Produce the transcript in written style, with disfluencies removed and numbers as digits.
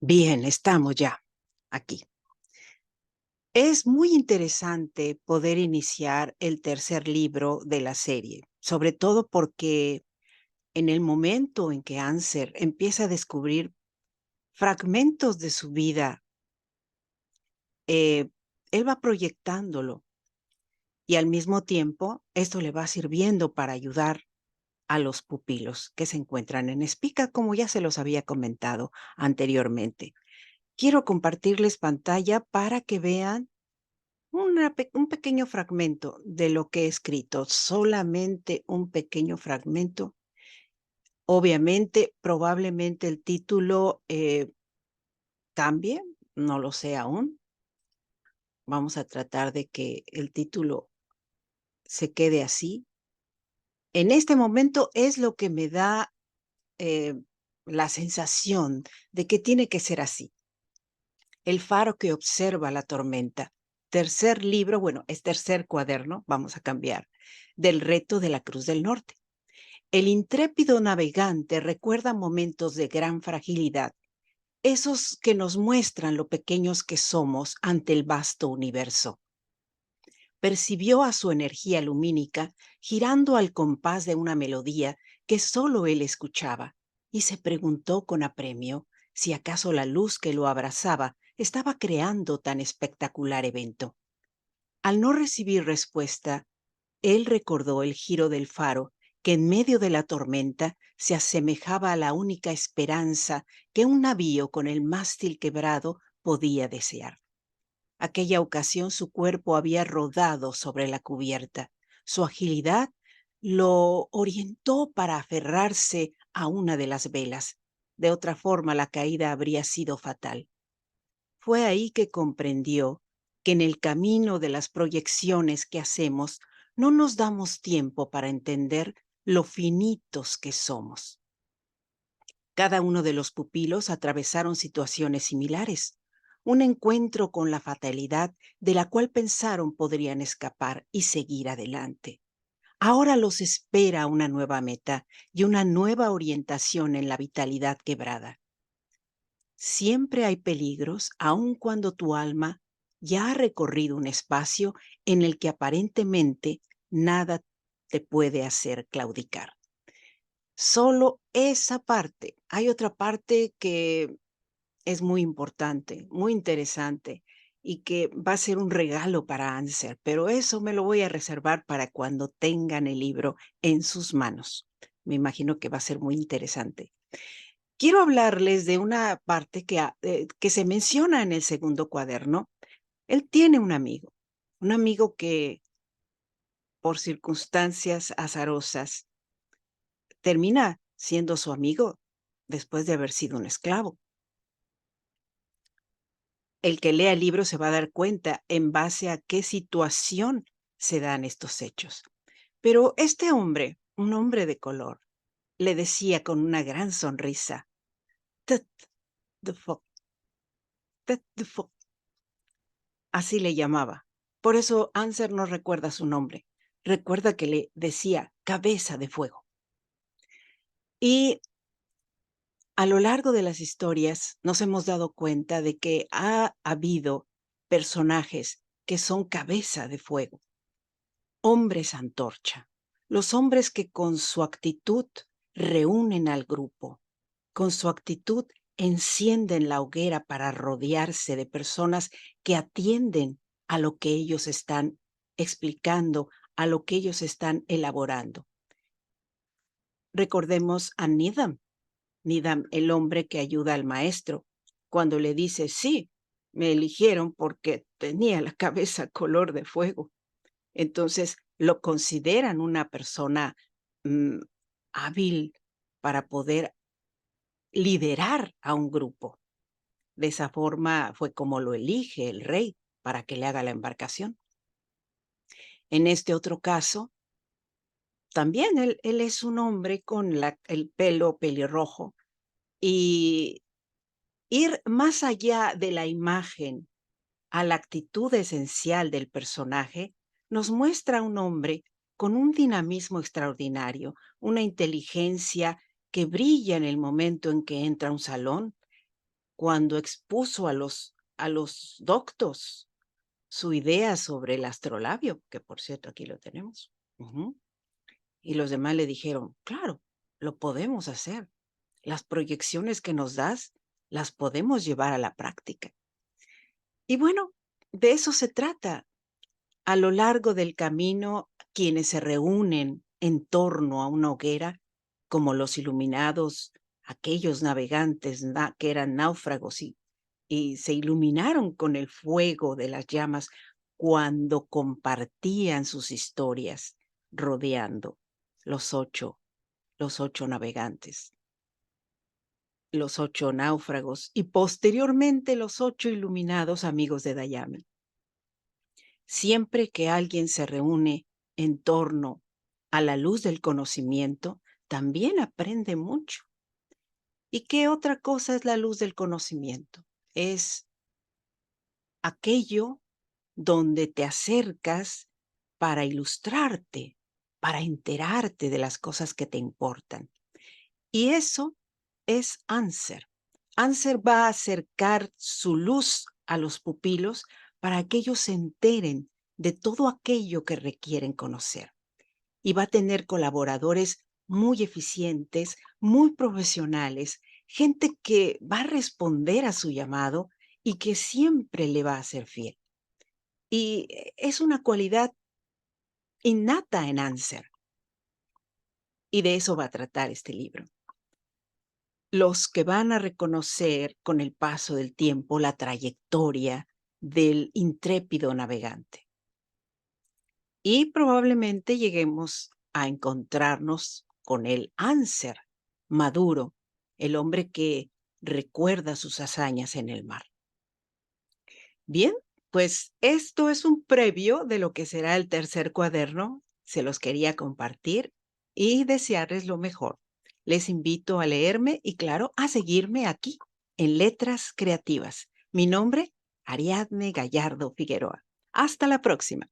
Bien, estamos ya aquí. Es muy interesante poder iniciar el tercer libro de la serie, sobre todo porque en el momento en que Anser empieza a descubrir fragmentos de su vida, eh, él va proyectándolo y al mismo tiempo esto le va sirviendo para ayudar a los pupilos que se encuentran en Espica, como ya se los había comentado anteriormente. Quiero compartirles pantalla para que vean un pequeño fragmento de lo que he escrito, solamente un pequeño fragmento. Obviamente, probablemente el título cambie, no lo sé aún. Vamos a tratar de que el título se quede así. En este momento es lo que me da eh, la sensación de que tiene que ser así. El faro que observa la tormenta. Tercer libro, bueno, es tercer cuaderno, vamos a cambiar, del reto de la Cruz del Norte. El intrépido navegante recuerda momentos de gran fragilidad, esos que nos muestran lo pequeños que somos ante el vasto universo. Percibió a su energía lumínica girando al compás de una melodía que solo él escuchaba y se preguntó con apremio si acaso la luz que lo abrazaba estaba creando tan espectacular evento. Al no recibir respuesta, él recordó el giro del faro que en medio de la tormenta se asemejaba a la única esperanza que un navío con el mástil quebrado podía desear. Aquella ocasión su cuerpo había rodado sobre la cubierta. Su agilidad lo orientó para aferrarse a una de las velas. De otra forma, la caída habría sido fatal. Fue ahí que comprendió que en el camino de las proyecciones que hacemos no nos damos tiempo para entender lo finitos que somos. Cada uno de los pupilos atravesaron situaciones similares, un encuentro con la fatalidad de la cual pensaron podrían escapar y seguir adelante. Ahora los espera una nueva meta y una nueva orientación en la vitalidad quebrada. Siempre hay peligros, aun cuando tu alma ya ha recorrido un espacio en el que aparentemente nada te puede hacer claudicar. Solo esa parte. Hay otra parte que es muy importante, muy interesante y que va a ser un regalo para Anser, pero eso me lo voy a reservar para cuando tengan el libro en sus manos. Me imagino que va a ser muy interesante. Quiero hablarles de una parte que se menciona en el segundo cuaderno. Él tiene un amigo que por circunstancias azarosas termina siendo su amigo después de haber sido un esclavo. El que lea el libro se va a dar cuenta en base a qué situación se dan estos hechos. Pero este hombre, un hombre de color, le decía con una gran sonrisa, Tet de Fok, Tet de Fok. Así le llamaba. Por eso Anser no recuerda su nombre. Recuerda que le decía cabeza de fuego. Y a lo largo de las historias nos hemos dado cuenta de que ha habido personajes que son cabeza de fuego, hombres antorcha, los hombres que con su actitud reúnen al grupo, con su actitud encienden la hoguera para rodearse de personas que atienden a lo que ellos están explicando, a lo que ellos están elaborando. Recordemos a Nidam, el hombre que ayuda al maestro, cuando le dice, sí, me eligieron porque tenía la cabeza color de fuego. Entonces lo consideran una persona mm, hábil para poder liderar a un grupo. De esa forma fue como lo elige el rey para que le haga la embarcación. En este otro caso, también él es un hombre con el pelo pelirrojo y ir más allá de la imagen a la actitud esencial del personaje nos muestra a un hombre con un dinamismo extraordinario, una inteligencia que brilla en el momento en que entra a un salón, cuando expuso a los doctos su idea sobre el astrolabio, que por cierto aquí lo tenemos. Ujú. Y los demás le dijeron, claro, lo podemos hacer. Las proyecciones que nos das las podemos llevar a la práctica. Y bueno, de eso se trata. A lo largo del camino, quienes se reúnen en torno a una hoguera, como los iluminados, aquellos navegantes que eran náufragos y se iluminaron con el fuego de las llamas cuando compartían sus historias rodeando los ocho, los ocho navegantes, los ocho náufragos y posteriormente los ocho iluminados amigos de Dayami. Siempre que alguien se reúne en torno a la luz del conocimiento, también aprende mucho. ¿Y qué otra cosa es la luz del conocimiento? Es aquello donde te acercas para ilustrarte, para enterarte de las cosas que te importan. Y eso es Anser. Anser va a acercar su luz a los pupilos para que ellos se enteren de todo aquello que requieren conocer. Y va a tener colaboradores muy eficientes, muy profesionales, gente que va a responder a su llamado y que siempre le va a ser fiel. Y es una cualidad innata en Anser. Y de eso va a tratar este libro. Los que van a reconocer con el paso del tiempo la trayectoria del intrépido navegante. Y probablemente lleguemos a encontrarnos con el Anser maduro, el hombre que recuerda sus hazañas en el mar. Bien, pues esto es un previo de lo que será el tercer cuaderno. Se los quería compartir y desearles lo mejor. Les invito a leerme y, claro, a seguirme aquí en Letras Creativas. Mi nombre, Ariadne Gallardo Figueroa. Hasta la próxima.